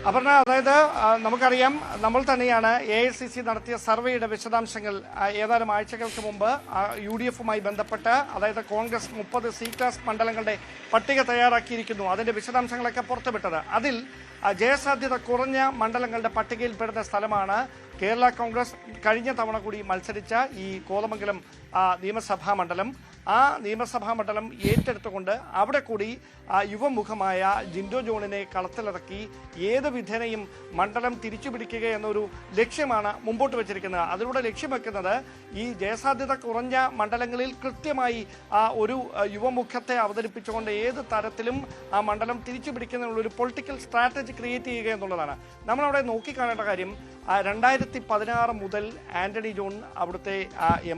അപർണ, അതായത് നമുക്കറിയാം, നമ്മൾ തന്നെയാണ് AICC നടത്തിയ സർവേയുടെ വിശദാംശങ്ങൾ ഏതാനും ആഴ്ചകൾക്ക് മുമ്പ് UDF-മായി ബന്ധപ്പെട്ട്, അതായത് കോൺഗ്രസ് 30 C ക്ലാസ് മണ്ഡലങ്ങളുടെ പട്ടിക തയ്യാറാക്കിയിരിക്കുന്നു. അതിന്റെ വിശദാംശങ്ങളൊക്കെ പുറത്തുവിട്ടത്. അതിൽ ജയസാധ്യത കുറഞ്ഞ മണ്ഡലങ്ങളുടെ പട്ടികയിൽപ്പെടുന്ന സ്ഥലമാണ് കേരള കോൺഗ്രസ് കഴിഞ്ഞ തവണ കൂടി മത്സരിച്ച ഈ കോതമംഗലം നിയമസഭാ മണ്ഡലം. ആ നിയമസഭാ മണ്ഡലം ഏറ്റെടുത്തുകൊണ്ട് അവിടെ കൂടി യുവമുഖമായ ജിൻഡോ ജോണിനെ കളത്തിലിറക്കി ഏത് വിധേനയും മണ്ഡലം തിരിച്ചുപിടിക്കുക എന്നൊരു ലക്ഷ്യമാണ് മുമ്പോട്ട് വെച്ചിരിക്കുന്നത്. അതിലൂടെ ലക്ഷ്യം വെക്കുന്നത് ഈ ജയസാധ്യത കുറഞ്ഞ മണ്ഡലങ്ങളിൽ കൃത്യമായി ഒരു യുവമുഖത്തെ അവതരിപ്പിച്ചുകൊണ്ട് ഏത് തരത്തിലും ആ മണ്ഡലം തിരിച്ചുപിടിക്കുന്നതിനുള്ള ഒരു പൊളിറ്റിക്കൽ സ്ട്രാറ്റജി ക്രിയേറ്റ് ചെയ്യുക എന്നുള്ളതാണ്. നമ്മളവിടെ നോക്കിക്കാണേണ്ട കാര്യം, 2016 മുതൽ ആന്റണി ജോൺ അവിടുത്തെ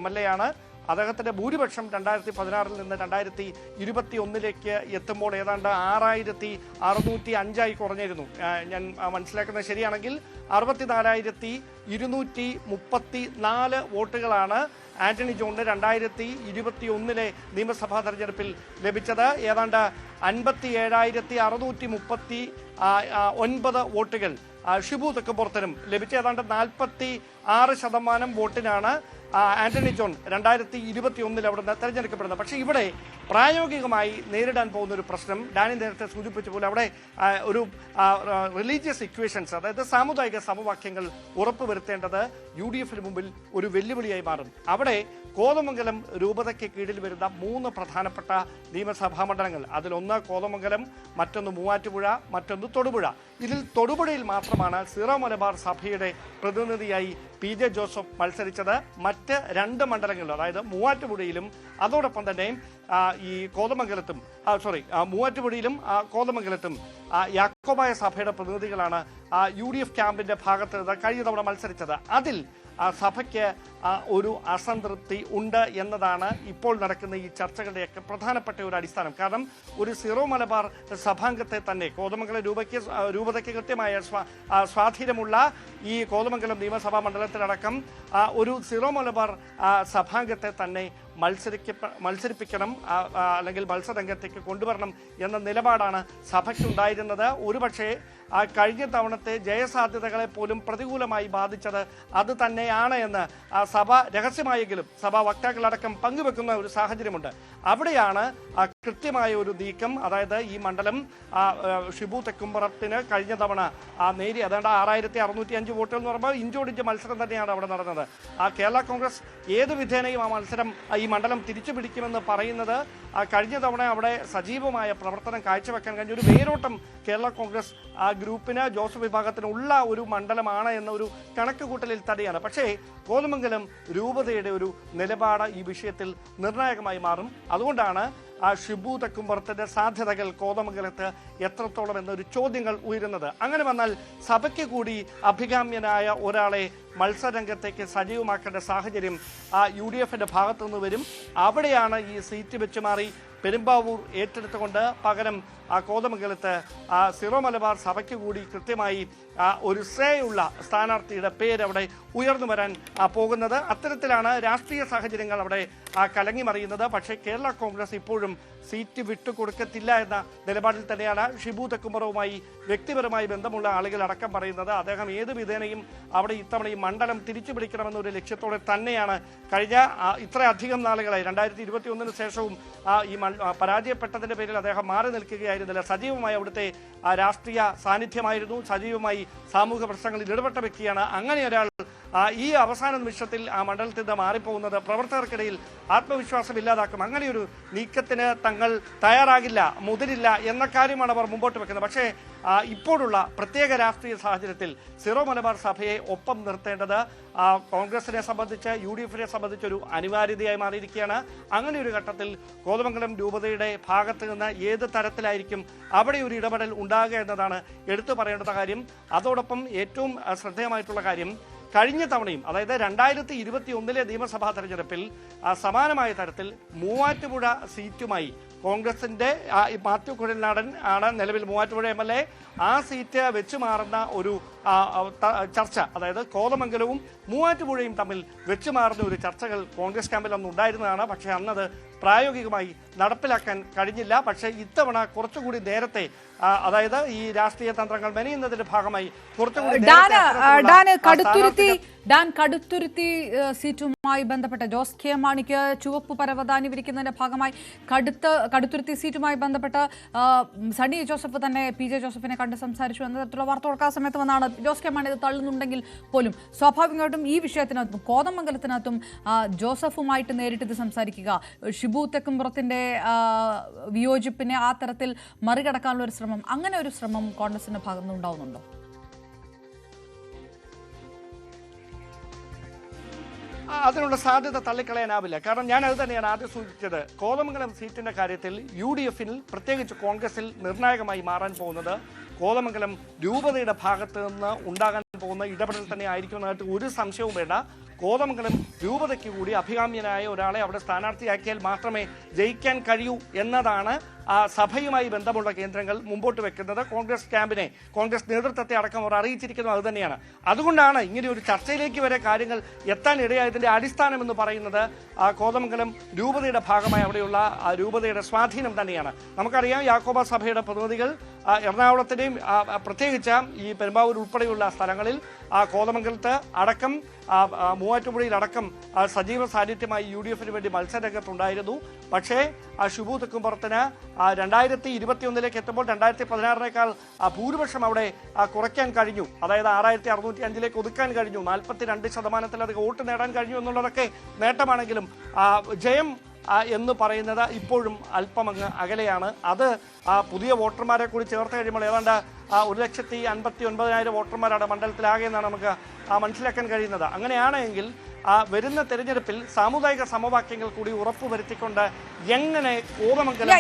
MLA ആണ്. അദ്ദേഹത്തിന്റെ ഭൂരിപക്ഷം 2016 നിന്ന് 2021 എത്തുമ്പോൾ ഏതാണ്ട് 6605 കുറഞ്ഞിരുന്നു. ഞാൻ മനസ്സിലാക്കുന്നത് ശരിയാണെങ്കിൽ 64,234 വോട്ടുകളാണ് ആന്റണി ജോണിന് 2021 നിയമസഭാ തെരഞ്ഞെടുപ്പിൽ ലഭിച്ചത്. ഏതാണ്ട് 57,639 വോട്ടുകൾ ഷിബു തെക്കുംപുറത്തിനും ലഭിച്ച ഏതാണ്ട് 46% വോട്ടിനാണ് ആന്റണി ജോൺ 2021 അവിടുന്ന് തെരഞ്ഞെടുക്കപ്പെടുന്നത്. പക്ഷേ ഇവിടെ പ്രായോഗികമായി നേരിടാൻ പോകുന്ന ഒരു പ്രശ്നം, ഡാനി നേരത്തെ സൂചിപ്പിച്ച പോലെ, അവിടെ ഒരു റിലീജിയസ് ഇക്വേഷൻസ്, അതായത് സാമുദായിക സമവാക്യങ്ങൾ ഉറപ്പുവരുത്തേണ്ടത് UDF-ന് മുമ്പിൽ ഒരു വെല്ലുവിളിയായി മാറും. അവിടെ കോതമംഗലം രൂപതയ്ക്ക് കീഴിൽ വരുന്ന 3 പ്രധാനപ്പെട്ട നിയമസഭാ മണ്ഡലങ്ങൾ, അതിലൊന്ന് കോതമംഗലം, മറ്റൊന്ന് മൂവാറ്റുപുഴ, മറ്റൊന്ന് തൊടുപുഴ. ഇതിൽ തൊടുപുഴയിൽ മാത്രമാണ് സീറോ മലബാർ സഭയുടെ പ്രതിനിധിയായി PJ ജോസഫ് മത്സരിച്ചത്. മറ്റ് 2 മണ്ഡലങ്ങളിലും, അതായത് മൂവാറ്റുപുഴയിലും അതോടൊപ്പം തന്നെ ഈ കോതമംഗലത്തും മൂവാറ്റുപുഴയിലും കോതമംഗലത്തും യാക്കോബായ സഭയുടെ പ്രതിനിധികളാണ് UDF ക്യാമ്പിന്റെ ഭാഗത്ത് നിന്ന് കഴിഞ്ഞ തവണ മത്സരിച്ചത്. അതിൽ സഭയ്ക്ക് ഒരു അസംതൃപ്തി ഉണ്ട് എന്നതാണ് ഇപ്പോൾ നടക്കുന്ന ഈ ചർച്ചകളുടെയൊക്കെ പ്രധാനപ്പെട്ട ഒരു അടിസ്ഥാനം. കാരണം ഒരു സീറോ മലബാർ സഭാംഗത്തെ തന്നെ കോതമംഗലം രൂപതയ്ക്ക് കൃത്യമായ സ്വാധീനമുള്ള ഈ കോതമംഗലം നിയമസഭാ മണ്ഡലത്തിലടക്കം ഒരു സീറോ മലബാർ സഭാംഗത്തെ തന്നെ മത്സരിപ്പിക്കണം, അല്ലെങ്കിൽ മത്സരരംഗത്തേക്ക് കൊണ്ടുവരണം എന്ന നിലപാടാണ് സഭയ്ക്കുണ്ടായിരുന്നത്. ഒരുപക്ഷെ കഴിഞ്ഞ തവണത്തെ ജയസാധ്യതകളെ പോലും പ്രതികൂലമായി ബാധിച്ചത് അത് തന്നെയാണ് എന്ന് സഭ രഹസ്യമായെങ്കിലും സഭാ വക്താക്കളടക്കം പങ്കുവെക്കുന്ന ഒരു സാഹചര്യമുണ്ട്. അവിടെയാണ് കൃത്യമായ ഒരു നീക്കം, അതായത് ഈ മണ്ഡലം ഷിബു തെക്കുംപുറത്തിന് കഴിഞ്ഞ തവണ നേരിയ ഏതാണ്ട് 6605 വോട്ടുകൾ എന്ന് പറയുമ്പോൾ ഇഞ്ചോടിഞ്ച് മത്സരം തന്നെയാണ് അവിടെ നടന്നത്. കേരള കോൺഗ്രസ് ഏത് വിധേനയും ആ മത്സരം ഈ മണ്ഡലം തിരിച്ചു പിടിക്കുമെന്ന് പറയുന്നത് കഴിഞ്ഞ തവണ അവിടെ സജീവമായ പ്രവർത്തനം കാഴ്ചവെക്കാൻ കഴിഞ്ഞ ഒരു വേരോട്ടം കേരള കോൺഗ്രസ് ഗ്രൂപ്പിന്, ജോസഫ് വിഭാഗത്തിനുള്ള ഒരു മണ്ഡലമാണ് എന്ന ഒരു കണക്കുകൂട്ടലിൽ തന്നെയാണ്. പക്ഷേ കോതമംഗലം രൂപതയുടെ ഒരു നിലപാട് ഈ വിഷയത്തിൽ നിർണായകമായി മാറും. അതുകൊണ്ടാണ് ഷിബു തെക്കുംപുറത്തിന്റെ സാധ്യതകൾ കോതമംഗലത്ത് എത്രത്തോളം എന്നൊരു ചോദ്യങ്ങൾ ഉയരുന്നത്. അങ്ങനെ വന്നാൽ സഭയ്ക്ക് കൂടി അഭികാമ്യനായ ഒരാളെ മത്സരരംഗത്തേക്ക് സജീവമാക്കേണ്ട സാഹചര്യം UDF-ന്റെ ഭാഗത്തു നിന്ന് വരും. അവിടെയാണ് ഈ സീറ്റ് വെച്ച് മാറി പെരുമ്പാവൂർ ഏറ്റെടുത്തുകൊണ്ട് പകരം കോതമംഗലത്ത് സീറോ മലബാർ സഭയ്ക്ക് കൂടി കൃത്യമായി ഒരു ഉള്ള സ്ഥാനാർത്ഥിയുടെ പേര് അവിടെ ഉയർന്നു വരാൻ പോകുന്നത്. അത്തരത്തിലാണ് രാഷ്ട്രീയ സാഹചര്യങ്ങൾ അവിടെ കലങ്ങിമറിയുന്നത്. പക്ഷേ കേരള കോൺഗ്രസ് ഇപ്പോഴും സീറ്റ് വിട്ടുകൊടുക്കത്തില്ല എന്ന നിലപാടിൽ തന്നെയാണ്. ഷിബു തെക്കുംപുറവുമായി വ്യക്തിപരമായി ബന്ധമുള്ള ആളുകൾ അടക്കം പറയുന്നത് അദ്ദേഹം ഏത് വിധേനയും അവിടെ ഇത്തവണ ഈ മണ്ഡലം തിരിച്ചു പിടിക്കണമെന്നൊരു ലക്ഷ്യത്തോടെ തന്നെയാണ് കഴിഞ്ഞ ഇത്രയധികം നാളുകളായി 2021 ശേഷവും ഈ പരാജയപ്പെട്ടതിന്റെ പേരിൽ അദ്ദേഹം മാറി നിൽക്കുകയായിരുന്നില്ല. സജീവമായി അവിടുത്തെ രാഷ്ട്രീയ സാന്നിധ്യമായിരുന്നു, സജീവമായി സാമൂഹിക പ്രശ്നങ്ങളിൽ ഇടപെട്ട വ്യക്തിയാണ്. അങ്ങനെ ഒരാൾ ഈ അവസാന നിമിഷത്തിൽ ആ മണ്ഡലത്തിൽ നിന്ന് മാറിപ്പോകുന്നത് പ്രവർത്തകർക്കിടയിൽ ആത്മവിശ്വാസം ഇല്ലാതാക്കും. അങ്ങനെയൊരു നീക്കത്തിന് തങ്ങൾ തയ്യാറാകില്ല, മുതിരില്ല എന്ന കാര്യമാണ് അവർ മുമ്പോട്ട് വെക്കുന്നത്. പക്ഷേ ഇപ്പോഴുള്ള പ്രത്യേക രാഷ്ട്രീയ സാഹചര്യത്തിൽ സീറോ മലബാർ സഭയെ ഒപ്പം നിർത്തേണ്ടത് കോൺഗ്രസിനെ സംബന്ധിച്ച്, UDF-നെ സംബന്ധിച്ചൊരു അനിവാര്യതയായി മാറിയിരിക്കുകയാണ്. അങ്ങനെ ഒരു ഘട്ടത്തിൽ കോതമംഗലം രൂപതയുടെ ഭാഗത്ത് നിന്ന് ഏത് തരത്തിലായിരിക്കും അവിടെ ഒരു ഇടപെടൽ ഉണ്ടാകുക എന്നതാണ് എടുത്തു പറയേണ്ട കാര്യം. അതോടൊപ്പം ഏറ്റവും ശ്രദ്ധേയമായിട്ടുള്ള കാര്യം, കഴിഞ്ഞ തവണയും, അതായത് 2021 നിയമസഭാ തെരഞ്ഞെടുപ്പിൽ സമാനമായ തരത്തിൽ മൂവാറ്റുപുഴ സീറ്റുമായി കോൺഗ്രസിന്റെ മാത്യു കുഴൽനാടൻ ആണ് നിലവിൽ മൂവാറ്റുപുഴ MLA. ആ സീറ്റ് വെച്ചു മാറുന്ന ഒരു ചർച്ച, അതായത് കോതമംഗലവും മൂവാറ്റുപുഴയും തമ്മിൽ വെച്ചു മാറുന്ന ഒരു ചർച്ചകൾ കോൺഗ്രസ് ക്യാമ്പിൽ അന്ന് ഉണ്ടായിരുന്നതാണ്. പക്ഷേ അന്നത് പ്രായോഗികമായി നടപ്പിലാക്കാൻ കഴിഞ്ഞില്ല. പക്ഷേ ഇത്തവണ കുറച്ചുകൂടി നേരത്തെ, അതായത് ഈ രാഷ്ട്രീയ തന്ത്രങ്ങൾ മെനയുന്നതിന്റെ ഭാഗമായി കുറച്ചുകൂടി കടുത്തുരുത്തി സീറ്റുമായി ബന്ധപ്പെട്ട ജോസ് കെ മാണിക്ക് ചുവപ്പ് പരവതാനി വിരിക്കുന്നതിന്റെ ഭാഗമായി കടുത്തുരുത്തി സീറ്റുമായി ബന്ധപ്പെട്ട് സണ്ണി ജോസഫ് തന്നെ പി ജെ ജോസഫിനെ കണ്ട് സംസാരിച്ചു എന്ന തരത്തിലുള്ള വാർത്ത കൊടുക്കാൻ സമയത്ത് വന്നാണ് ജോസ് കെ മാണി ഇത് തള്ളുന്നുണ്ടെങ്കിൽ പോലും സ്വാഭാവികമായിട്ടും ഈ വിഷയത്തിനകത്തും കോതമംഗലത്തിനകത്തും ജോസഫുമായിട്ട് നേരിട്ട് ഇത് സംസാരിക്കുക, ഷിബു തെക്കുംപുറത്തിന്റെ വിയോജിപ്പിനെ ആ തരത്തിൽ മറികടക്കാനുള്ള ഒരു ശ്രമം, അങ്ങനെ ഒരു ശ്രമം കോൺഗ്രസിന്റെ ഭാഗത്തുനിന്ന് ഉണ്ടാവുന്നുണ്ടോ? അതിനുള്ള സാധ്യത തള്ളിക്കളയാനാവില്ല. കാരണം ഞാൻ അത് തന്നെയാണ് ആദ്യം സൂചിപ്പിച്ചത്. കോതമംഗലം സീറ്റിന്റെ കാര്യത്തിൽ UDF-ൽ പ്രത്യേകിച്ച് കോൺഗ്രസിൽ നിർണായകമായി മാറാൻ പോകുന്നത് കോതമംഗലം രൂപതയുടെ ഭാഗത്ത് നിന്ന് ഉണ്ടാകാൻ പോകുന്ന ഇടപെടൽ തന്നെ ആയിരിക്കുമെന്നതിനകത്ത് ഒരു സംശയവും വേണ്ട. കോതമംഗലം രൂപതയ്ക്ക് കൂടി അഭികാമ്യനായ ഒരാളെ അവിടെ സ്ഥാനാർത്ഥിയാക്കിയാൽ മാത്രമേ ജയിക്കാൻ കഴിയൂ എന്നതാണ് സഭയുമായി ബന്ധമുള്ള കേന്ദ്രങ്ങൾ മുമ്പോട്ട് വെക്കുന്നത്. കോൺഗ്രസ് ക്യാമ്പിനെ, കോൺഗ്രസ് നേതൃത്വത്തെ അടക്കം അവർ അറിയിച്ചിരിക്കുന്നത് അതുതന്നെയാണ്. അതുകൊണ്ടാണ് ഇങ്ങനെ ഒരു ചർച്ചയിലേക്ക് വരെ കാര്യങ്ങൾ എത്താൻ ഇടയായതിന്റെ അടിസ്ഥാനം എന്ന് പറയുന്നത് കോതമംഗലം രൂപതയുടെ ഭാഗമായി അവിടെയുള്ള രൂപതയുടെ സ്വാധീനം തന്നെയാണ്. നമുക്കറിയാം, യാക്കോബ സഭയുടെ പ്രതിനിധികൾ എറണാകുളത്തിന്റെയും പ്രത്യേകിച്ച് ഈ പെരുമ്പാവൂർ ഉൾപ്പെടെയുള്ള സ്ഥലങ്ങളിൽ കോതമംഗലത്ത് അടക്കം മൂവാറ്റുപുഴയിലടക്കം സജീവ സാന്നിധ്യമായി UDF-ന് വേണ്ടി മത്സരരംഗത്തുണ്ടായിരുന്നു. പക്ഷേ ഷിബു തെക്കുംപുറത്തിന് 2021 എത്തുമ്പോൾ 2016 ഭൂരിപക്ഷം അവിടെ കുറയ്ക്കാൻ കഴിഞ്ഞു. അതായത് 6605 ഒതുക്കാൻ കഴിഞ്ഞു. 42% വോട്ട് നേടാൻ കഴിഞ്ഞു എന്നുള്ളതൊക്കെ നേട്ടമാണെങ്കിലും ജയം എന്ന് പറയുന്നത് ഇപ്പോഴും അല്പമങ്ങ് അകലെയാണ്. അത് പുതിയ വോട്ടർമാരെ കൂടി ചേർത്ത് കഴിയുമ്പോൾ ഏതാണ്ട് 1,59,000 വോട്ടർമാരാണ് മണ്ഡലത്തിലാകെ എന്നാണ് നമുക്ക് മനസ്സിലാക്കാൻ കഴിയുന്നത്. അങ്ങനെയാണെങ്കിൽ വരുന്ന തെരഞ്ഞെടുപ്പിൽ സാമുദായിക സമവാക്യങ്ങൾ കൂടി ഉറപ്പുവരുത്തിക്കൊണ്ട് എങ്ങനെ കോതമംഗലം